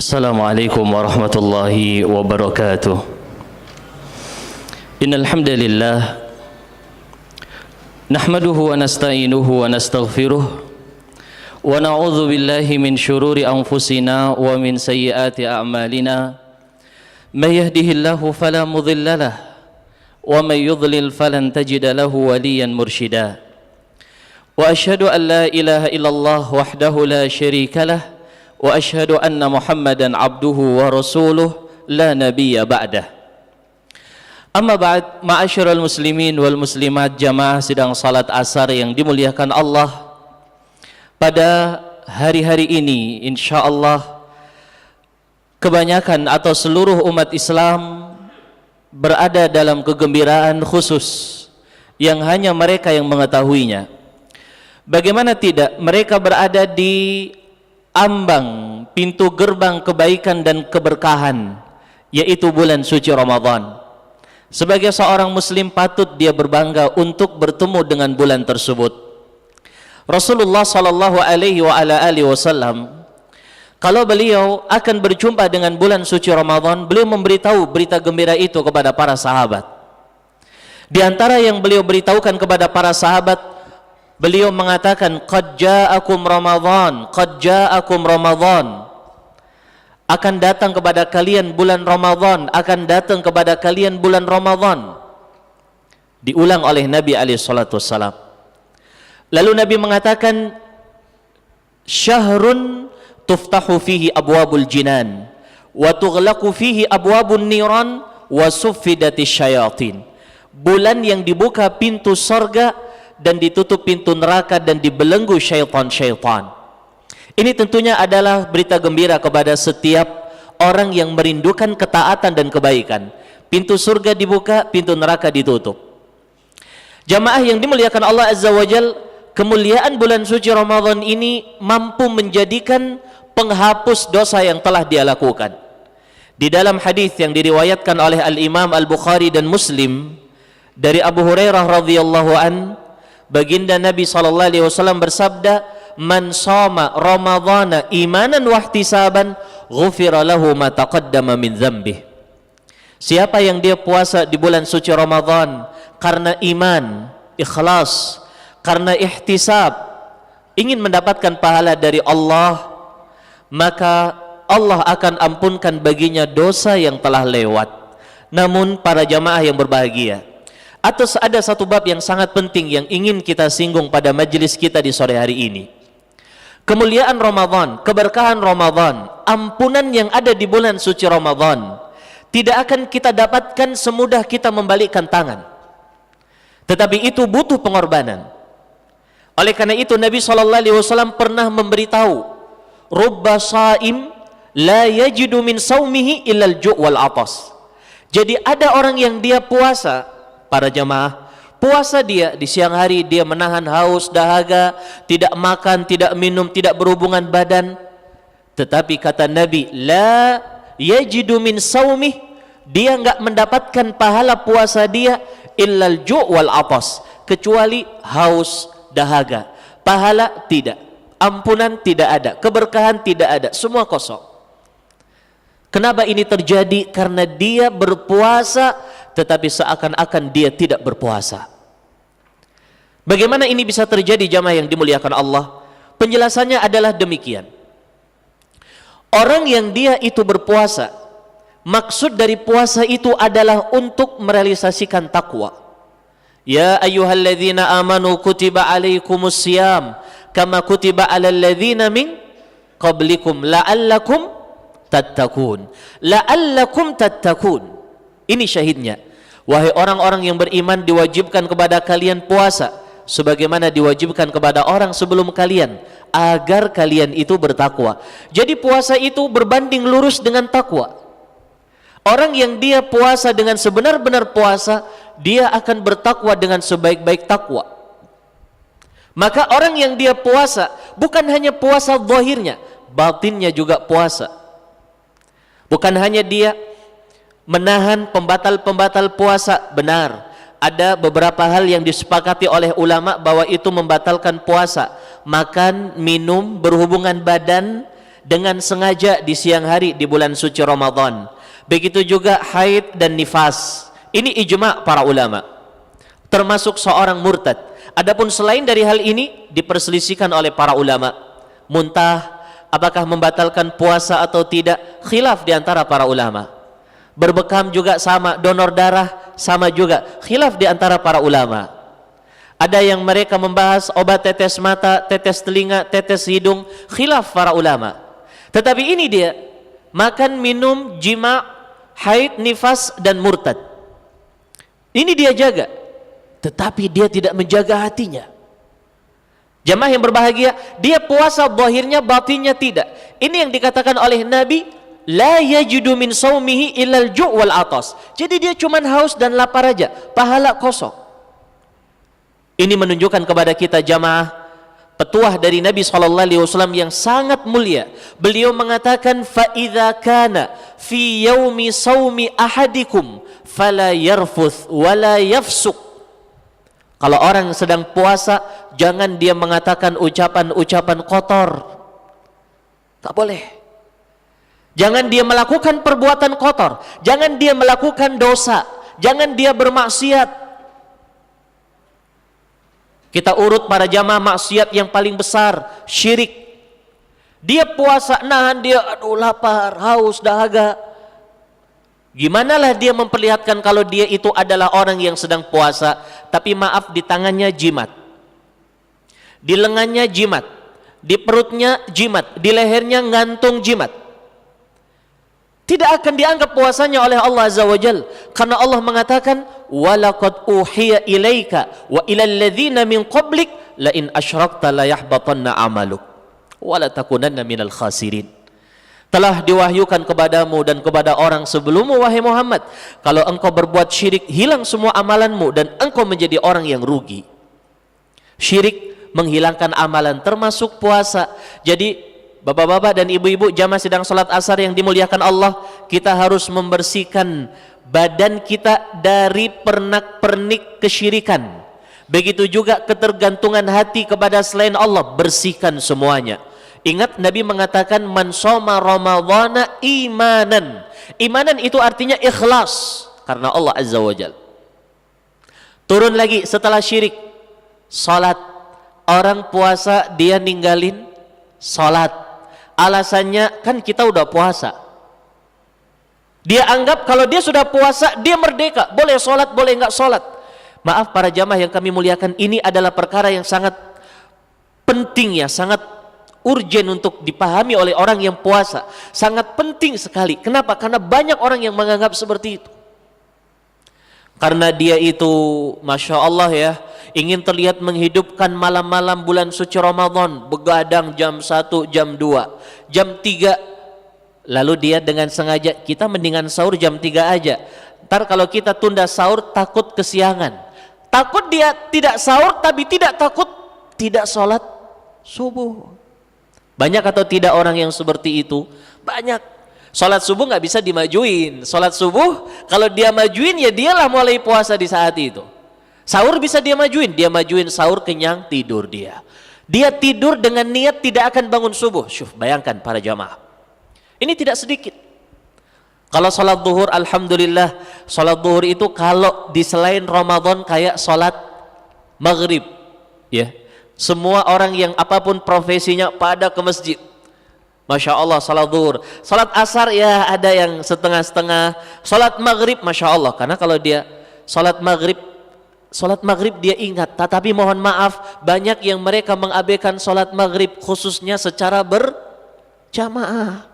Assalamualaikum warahmatullahi wabarakatuh. Innal hamdalillah nahmaduhu wa nasta'inuhu wa nastaghfiruh wa na'udzu billahi min syururi anfusina wa min sayyiati a'malina. May yahdihillahu fala mudilla lahu wa may yudlil falan tajida lahu waliyan mursyida. Wa asyhadu an la ilaha illallah wahdahu la syarika lahu wa asyhadu anna Muhammadan abduhu wa rasuluh la nabiyya ba'dah. Amma ba'd, ma'asyiral muslimin wal muslimat, jamaah sidang salat asar yang dimuliakan Allah. Pada hari-hari ini insyaallah kebanyakan atau seluruh umat Islam berada dalam kegembiraan khusus yang hanya mereka yang mengetahuinya. Bagaimana tidak, mereka berada di ambang pintu gerbang kebaikan dan keberkahan, yaitu bulan suci Ramadan. Sebagai seorang muslim patut dia berbangga untuk bertemu dengan bulan tersebut. Rasulullah sallallahu alaihi wasallam, kalau beliau akan berjumpa dengan bulan suci Ramadan, beliau memberitahu berita gembira itu kepada para sahabat. Di antara yang beliau beritahukan kepada para sahabat, beliau mengatakan, qad ja'akum Ramadan, qad ja'akum Ramadan. Akan datang kepada kalian bulan Ramadan, akan datang kepada kalian bulan Ramadan. Diulang oleh Nabi alaihi salatu wassalam. Lalu Nabi mengatakan, syahrun tuftahu fihi abwabul jinan wa tughlaqu fihi abwabun niran wa suffidatis syayatin. Bulan yang dibuka pintu surga dan ditutup pintu neraka dan dibelenggu syaitan-syaitan. Ini tentunya adalah berita gembira kepada setiap orang yang merindukan ketaatan dan kebaikan. Pintu surga dibuka, pintu neraka ditutup. Jamaah yang dimuliakan Allah Azza wa Jal, kemuliaan bulan suci Ramadan ini mampu menjadikan penghapus dosa yang telah dia lakukan. Di dalam hadis yang diriwayatkan oleh Al-Imam Al-Bukhari dan Muslim dari Abu Hurairah radhiyallahu an, baginda Nabi SAW bersabda, man shoma ramadhana imanan wa ihtisaban ghufira lahu ma taqaddama min dzambih. Siapa yang dia puasa di bulan suci Ramadan karena iman, ikhlas, karena ihtisab, ingin mendapatkan pahala dari Allah, maka Allah akan ampunkan baginya dosa yang telah lewat. Namun para jamaah yang berbahagia, atau ada satu bab yang sangat penting yang ingin kita singgung pada majelis kita di sore hari ini. Kemuliaan Ramadan, keberkahan Ramadan, ampunan yang ada di bulan suci Ramadan tidak akan kita dapatkan semudah kita membalikkan tangan. Tetapi itu butuh pengorbanan. Oleh karena itu Nabi SAW pernah memberitahu, rubba saim la yajidu min saumihi illal ju' wal atas. Jadi ada orang yang dia puasa, para jamaah, puasa dia di siang hari, dia menahan haus, dahaga, tidak makan, tidak minum, tidak berhubungan badan. Tetapi kata Nabi, la yajidu min saumih, dia enggak mendapatkan pahala puasa dia illal ju' wal atas, kecuali haus, dahaga. Pahala tidak, ampunan tidak ada, keberkahan tidak ada, semua kosong. Kenapa ini terjadi? Karena dia berpuasa tetapi seakan-akan dia tidak berpuasa. Bagaimana ini bisa terjadi, jamaah yang dimuliakan Allah? Penjelasannya adalah demikian. Orang yang dia itu berpuasa, maksud dari puasa itu adalah untuk merealisasikan takwa. Ya ayyuhalladzina amanu kutiba alaikumus siyam kama kutiba alal ladzina min qablikum la'allakum tattaqun. La'allakum tattaqun. Ini syahidnya. Wahai orang-orang yang beriman, diwajibkan kepada kalian puasa sebagaimana diwajibkan kepada orang sebelum kalian, agar kalian itu bertakwa. Jadi puasa itu berbanding lurus dengan takwa. Orang yang dia puasa dengan sebenar-benar puasa, dia akan bertakwa dengan sebaik-baik takwa. Maka orang yang dia puasa bukan hanya puasa zahirnya, batinnya juga puasa. Bukan hanya dia menahan pembatal-pembatal puasa, benar. Ada beberapa hal yang disepakati oleh ulama bahwa itu membatalkan puasa. Makan, minum, berhubungan badan dengan sengaja di siang hari di bulan suci Ramadan. Begitu juga haid dan nifas. Ini ijma' para ulama, termasuk seorang murtad. Adapun selain dari hal ini diperselisihkan oleh para ulama. Muntah apakah membatalkan puasa atau tidak, khilaf di antara para ulama. Berbekam juga sama, donor darah sama juga, khilaf di antara para ulama. Ada yang mereka membahas obat tetes mata, tetes telinga, tetes hidung, khilaf para ulama. Tetapi ini dia, makan, minum, jima', haid, nifas dan murtad. Ini dia jaga, tetapi dia tidak menjaga hatinya. Jamaah yang berbahagia, dia puasa zahirnya, batinnya tidak. Ini yang dikatakan oleh Nabi, la yajidu min saumihi illal ju' wal atas. Jadi dia cuma haus dan lapar aja, pahala kosong. Ini menunjukkan kepada kita jamaah petuah dari Nabi SAW yang sangat mulia. Beliau mengatakan, fa idza kana fi yaumi saumi ahadikum fala yarfuth wala yafsuk. Kalau orang sedang puasa, jangan dia mengatakan ucapan-ucapan kotor. Tak boleh. Jangan dia melakukan perbuatan kotor, jangan dia melakukan dosa, jangan dia bermaksiat. Kita urut para jamaah maksiat yang paling besar, syirik. Dia puasa, nahan dia, aduh lapar, haus, dahaga. Gimana lah dia memperlihatkan kalau dia itu adalah orang yang sedang puasa, tapi maaf, di tangannya jimat, di lengannya jimat, di perutnya jimat, di lehernya ngantung jimat. Tidak akan dianggap puasanya oleh Allah Azza wa Jal, karena Allah mengatakan, walaqad uhiya ilaika wa ilal ladzina min qablik la in asyrakta la yahbatanna amaluk wa la takunanna minal khasirin. Telah diwahyukan kepadamu dan kepada orang sebelummu wahai Muhammad, kalau engkau berbuat syirik, hilang semua amalanmu dan engkau menjadi orang yang rugi. Syirik menghilangkan amalan termasuk puasa. Jadi bapak-bapak dan ibu-ibu jamaah sedang salat asar yang dimuliakan Allah, kita harus membersihkan badan kita dari pernak-pernik kesyirikan. Begitu juga ketergantungan hati kepada selain Allah, bersihkan semuanya. Ingat Nabi mengatakan, man shoma ramadhana imanan. Imanan itu artinya ikhlas karena Allah Azza wa Jal. Turun lagi setelah syirik, salat. Orang puasa dia ninggalin salat. Alasannya kan kita udah puasa. Dia anggap kalau dia sudah puasa, dia merdeka, boleh sholat, boleh nggak sholat. Maaf para jamaah yang kami muliakan, ini adalah perkara yang sangat penting ya, sangat urgen untuk dipahami oleh orang yang puasa. Sangat penting sekali. Kenapa? Karena banyak orang yang menganggap seperti itu. Karena dia itu, Masya Allah ya, ingin terlihat menghidupkan malam-malam bulan suci Ramadan, begadang jam 1, jam 2, jam 3. Lalu dia dengan sengaja, kita mendingan sahur jam 3 aja. Ntar kalau kita tunda sahur takut kesiangan. Takut dia tidak sahur, tapi tidak takut tidak sholat subuh. Banyak atau tidak orang yang seperti itu? Banyak. Sholat subuh nggak bisa dimajuin. Sholat subuh kalau dia majuin ya dialah mulai puasa di saat itu. Sahur bisa dia majuin sahur, kenyang, tidur dia. Dia tidur dengan niat tidak akan bangun subuh. Syuf, bayangkan para jamaah. Ini tidak sedikit. Kalau sholat zuhur, alhamdulillah, sholat zuhur itu kalau di selain Ramadan kayak sholat maghrib, ya. Semua orang yang apapun profesinya pada ke masjid. Masya Allah, salat zuhur. Salat asar ya ada yang setengah-setengah. Salat maghrib, Masya Allah. Karena kalau dia salat maghrib dia ingat. Tetapi mohon maaf, banyak yang mereka mengabaikan salat maghrib khususnya secara berjamaah.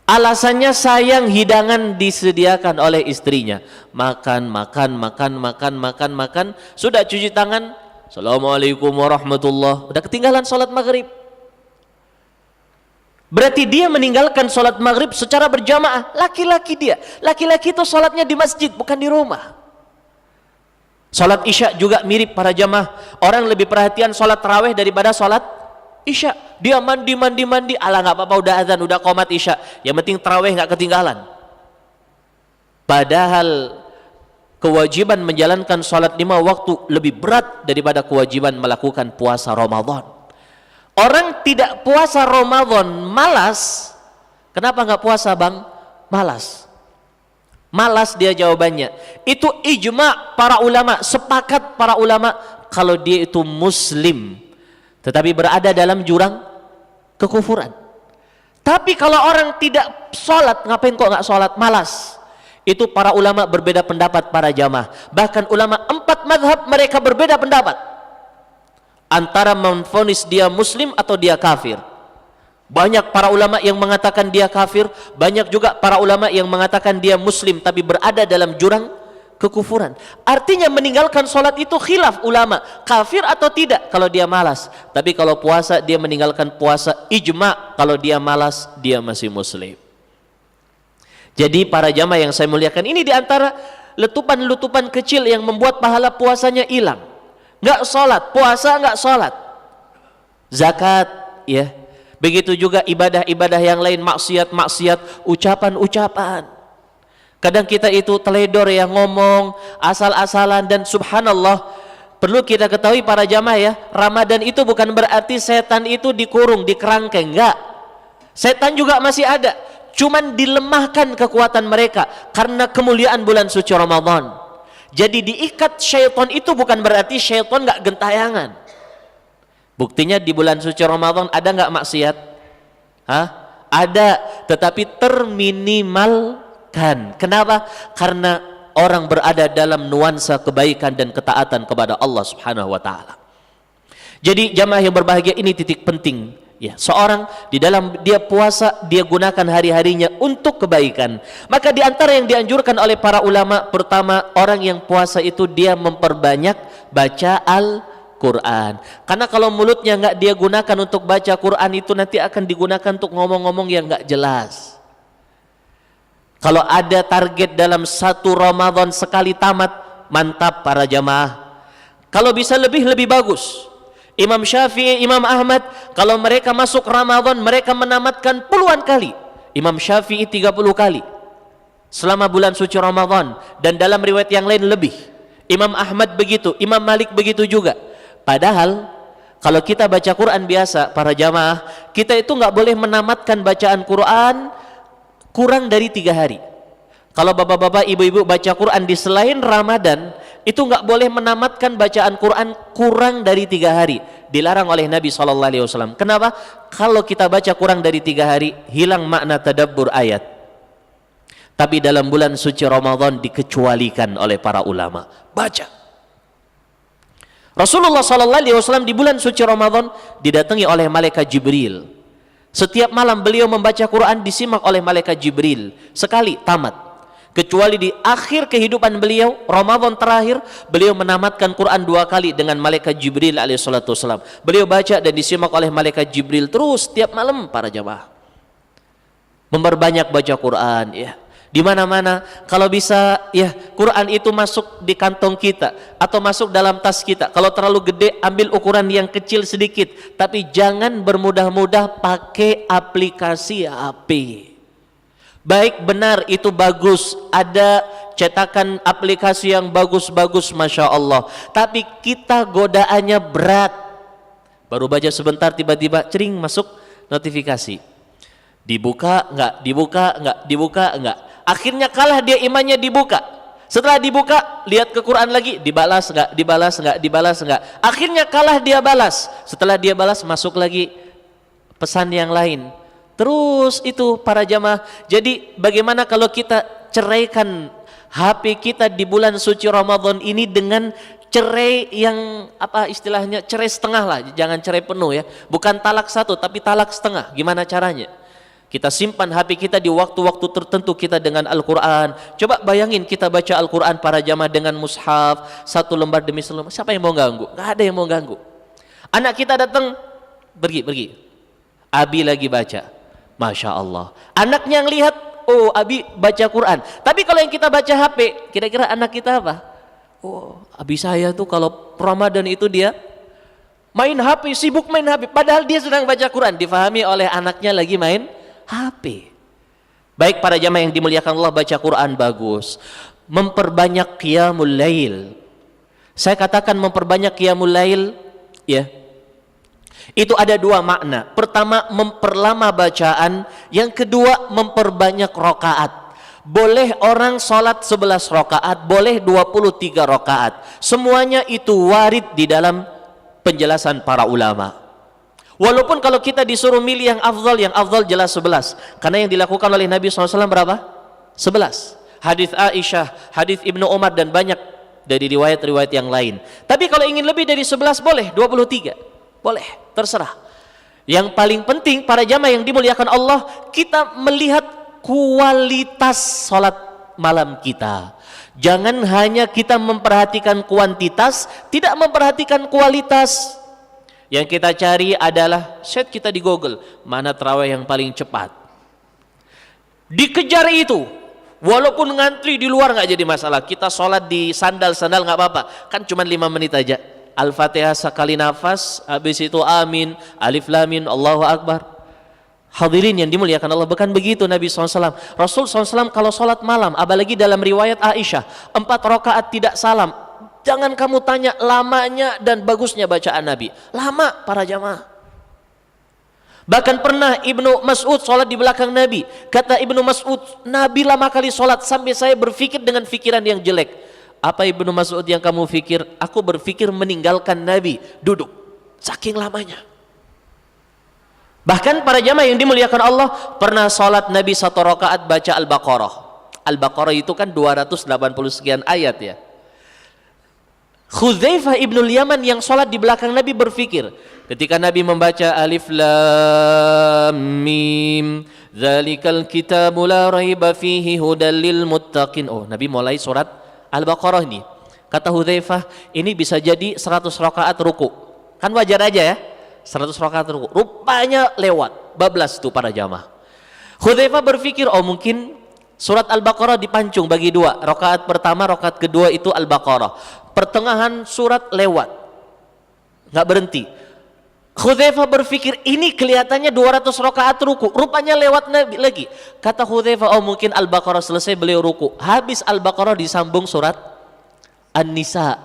Alasannya sayang hidangan disediakan oleh istrinya. Makan. Sudah cuci tangan. Assalamualaikum warahmatullah. Udah ketinggalan sholat maghrib. Berarti dia meninggalkan sholat maghrib secara berjamaah. Laki-laki dia. Laki-laki itu sholatnya di masjid, bukan di rumah. Sholat isya juga mirip para jamaah. Orang lebih perhatian sholat tarawih daripada sholat isya. Dia mandi. Alah nggak apa-apa, udah azan, udah qomat isya. Yang penting tarawih nggak ketinggalan. Padahal kewajiban menjalankan sholat 5 waktu lebih berat daripada kewajiban melakukan puasa Ramadan. Orang tidak puasa Ramadan malas. Kenapa nggak puasa bang? Malas. Malas dia jawabannya. Itu ijma para ulama, sepakat para ulama kalau dia itu muslim, tetapi berada dalam jurang kekufuran. Tapi kalau orang tidak sholat, ngapain kok nggak sholat? Malas. Itu para ulama berbeda pendapat para jamaah. Bahkan ulama 4 mazhab mereka berbeda pendapat antara memvonis dia muslim atau dia kafir. Banyak para ulama yang mengatakan dia kafir, banyak juga para ulama yang mengatakan dia muslim tapi berada dalam jurang kekufuran. Artinya meninggalkan sholat itu khilaf ulama, kafir atau tidak kalau dia malas. Tapi kalau puasa, dia meninggalkan puasa, ijma kalau dia malas dia masih muslim. Jadi para jamaah yang saya muliakan, ini diantara letupan-letupan kecil yang membuat pahala puasanya hilang. Nggak sholat, puasa nggak sholat, zakat, ya. Begitu juga ibadah-ibadah yang lain, maksiat-maksiat, ucapan-ucapan. Kadang kita itu teledor ya, ngomong asal-asalan. Dan subhanallah, perlu kita ketahui para jamaah ya, Ramadan itu bukan berarti setan itu dikurung, dikerangkeng, enggak. Setan juga masih ada, cuman dilemahkan kekuatan mereka karena kemuliaan bulan suci Ramadan. Jadi diikat syaitan itu bukan berarti syaitan nggak gentayangan. Buktinya di bulan suci Ramadan ada nggak maksiat? Hah? Ada, tetapi terminimalkan. Kenapa? Karena orang berada dalam nuansa kebaikan dan ketaatan kepada Allah Subhanahu wa taala. Jadi jamaah yang berbahagia, ini titik penting. Ya, seorang di dalam dia puasa, dia gunakan hari-harinya untuk kebaikan. Maka di antara yang dianjurkan oleh para ulama, pertama, orang yang puasa itu dia memperbanyak baca Al-Quran. Karena kalau mulutnya nggak dia gunakan untuk baca Quran, itu nanti akan digunakan untuk ngomong-ngomong yang nggak jelas. Kalau ada target dalam satu Ramadan sekali tamat, mantap para jamaah. Kalau bisa lebih bagus. Imam Syafi'i, Imam Ahmad, kalau mereka masuk Ramadan, mereka menamatkan puluhan kali. Imam Syafi'i 30 kali selama bulan suci Ramadan, dan dalam riwayat yang lain lebih. Imam Ahmad begitu, Imam Malik begitu juga. Padahal kalau kita baca Quran biasa, para jamaah, kita itu nggak boleh menamatkan bacaan Quran kurang dari 3 hari. Kalau bapak-bapak, ibu-ibu baca Quran di selain Ramadan, itu nggak boleh menamatkan bacaan Quran kurang dari 3 hari. Dilarang oleh Nabi SAW. Kenapa? Kalau kita baca kurang dari 3 hari, hilang makna tadabbur ayat. Tapi dalam bulan suci Ramadan dikecualikan oleh para ulama. Baca. Rasulullah SAW di bulan suci Ramadan didatangi oleh malaikat Jibril. Setiap malam beliau membaca Quran disimak oleh malaikat Jibril. Sekali tamat. Kecuali di akhir kehidupan beliau, Ramadan terakhir, beliau menamatkan Quran 2 kali dengan malaikat Jibril alaihissalam. Beliau baca dan disimak oleh malaikat Jibril terus setiap malam para jamaah. Memperbanyak baca Quran, ya. Di mana-mana, kalau bisa, ya, Quran itu masuk di kantong kita atau masuk dalam tas kita. Kalau terlalu gede, ambil ukuran yang kecil sedikit, tapi jangan bermudah-mudah pakai aplikasi HP. Baik, benar, itu bagus, ada cetakan aplikasi yang bagus-bagus, Masya Allah, tapi kita godaannya berat. Baru baca sebentar tiba-tiba cering masuk notifikasi, dibuka enggak, akhirnya kalah dia imannya. Dibuka, setelah dibuka lihat ke Quran lagi, dibalas enggak, akhirnya kalah dia balas. Setelah dia balas masuk lagi pesan yang lain. Terus itu para jamaah. Jadi bagaimana kalau kita ceraikan HP kita di bulan suci Ramadan ini dengan cerai yang apa istilahnya, cerai setengah lah, jangan cerai penuh ya. Bukan talak 1 tapi talak setengah. Gimana caranya? Kita simpan HP kita di waktu-waktu tertentu kita dengan Al-Quran. Coba bayangin kita baca Al-Quran para jamaah dengan mushaf, 1 lembar demi 1 lembar. Siapa yang mau ganggu? Gak ada yang mau ganggu. Anak kita datang, pergi. Abi lagi baca. Masya Allah, anaknya yang lihat, oh Abi baca Quran. Tapi kalau yang kita baca HP, kira-kira anak kita apa? Oh, Abi saya tuh kalau Ramadan itu dia main HP, sibuk main HP, padahal dia sedang baca Quran. Difahami oleh anaknya lagi main HP. Baik para jamaah yang dimuliakan Allah, baca Quran bagus. Memperbanyak qiyamul lail. Saya katakan memperbanyak qiyamul lail, ya. Itu ada dua makna. Pertama, memperlama bacaan. Yang kedua, memperbanyak rakaat. Boleh orang sholat 11 rakaat, boleh 23 rakaat. Semuanya itu warid di dalam penjelasan para ulama. Walaupun kalau kita disuruh milih yang afdal jelas 11. Karena yang dilakukan oleh Nabi SAW berapa? 11. Hadis Aisyah, hadis Ibnu Umar, dan banyak dari riwayat-riwayat yang lain. Tapi kalau ingin lebih dari 11 boleh, 23. Boleh, terserah. Yang paling penting para jamaah yang dimuliakan Allah, kita melihat kualitas sholat malam kita. Jangan hanya kita memperhatikan kuantitas, tidak memperhatikan kualitas. Yang kita cari adalah, set kita di Google, mana tarawih yang paling cepat. Dikejar itu. Walaupun ngantri di luar nggak jadi masalah. Kita sholat di sandal-sandal nggak apa-apa. Kan cuma 5 menit aja. Al-Fatihah sekali nafas, habis itu amin, alif lam mim, Allahu Akbar. Hadirin yang dimuliakan Allah, bukan begitu Nabi SAW. Rasul SAW kalau sholat malam, apalagi dalam riwayat Aisyah, 4 rakaat tidak salam. Jangan kamu tanya lamanya dan bagusnya bacaan Nabi. Lama para jamaah. Bahkan pernah Ibnu Mas'ud sholat di belakang Nabi. Kata Ibnu Mas'ud, Nabi lama kali sholat sampai saya berpikir dengan pikiran yang jelek. Apa Ibnu Mas'ud yang kamu pikir? Aku berpikir meninggalkan Nabi, duduk. Saking lamanya. Bahkan para jamaah yang dimuliakan Allah, pernah sholat Nabi 1 rakaat baca Al-Baqarah. Al-Baqarah itu kan 280 sekian ayat ya. Hudzaifah ibnul Yaman yang sholat di belakang Nabi berpikir, ketika Nabi membaca alif lam mim, dzalikal kitabu la raiba fihi hudal lil muttaqin. Oh, Nabi mulai surat Al-Baqarah ini. Kata Hudzaifah, ini bisa jadi 100 rakaat ruku. Kan wajar aja ya. 100 rakaat ruku. Rupanya lewat. Bablas itu para jamaah. Hudzaifah berpikir, oh mungkin surat Al-Baqarah dipancung bagi 2. Rakaat pertama, rakaat kedua itu Al-Baqarah. Pertengahan surat lewat. Nggak berhenti. Hudzaifah berpikir, ini kelihatannya 200 rakaat ruku. Rupanya lewat lagi. Kata Hudzaifah, oh mungkin Al-Baqarah selesai beliau ruku. Habis Al-Baqarah disambung surat An-Nisa.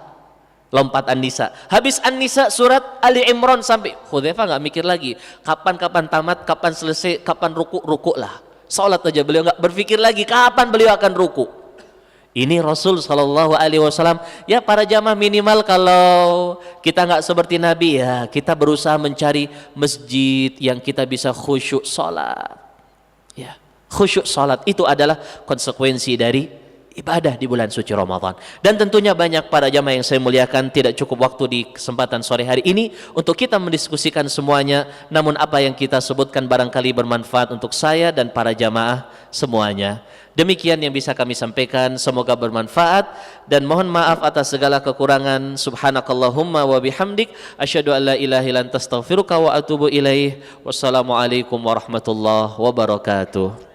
Lompat An-Nisa. Habis An-Nisa surat Ali Imran sampai. Hudzaifah nggak mikir lagi. Kapan tamat, kapan selesai, kapan ruku lah. Salat aja beliau nggak berpikir lagi kapan beliau akan ruku. Ini Rasul Shallallahu Alaihi Wasallam. Ya para jamaah, minimal kalau kita nggak seperti Nabi ya, kita berusaha mencari masjid yang kita bisa khusyuk salat. Ya, khusyuk salat itu adalah konsekuensi dari ibadah di bulan suci Ramadan. Dan tentunya banyak para jamaah yang saya muliakan, tidak cukup waktu di kesempatan sore hari ini untuk kita mendiskusikan semuanya. Namun apa yang kita sebutkan barangkali bermanfaat untuk saya dan para jamaah semuanya. Demikian yang bisa kami sampaikan, semoga bermanfaat dan mohon maaf atas segala kekurangan. Subhanakallahumma wa bihamdik, asyhadu an la ilaha illa anta astaghfiruka wa atubu ilaih. Wassalamualaikum warahmatullahi wabarakatuh.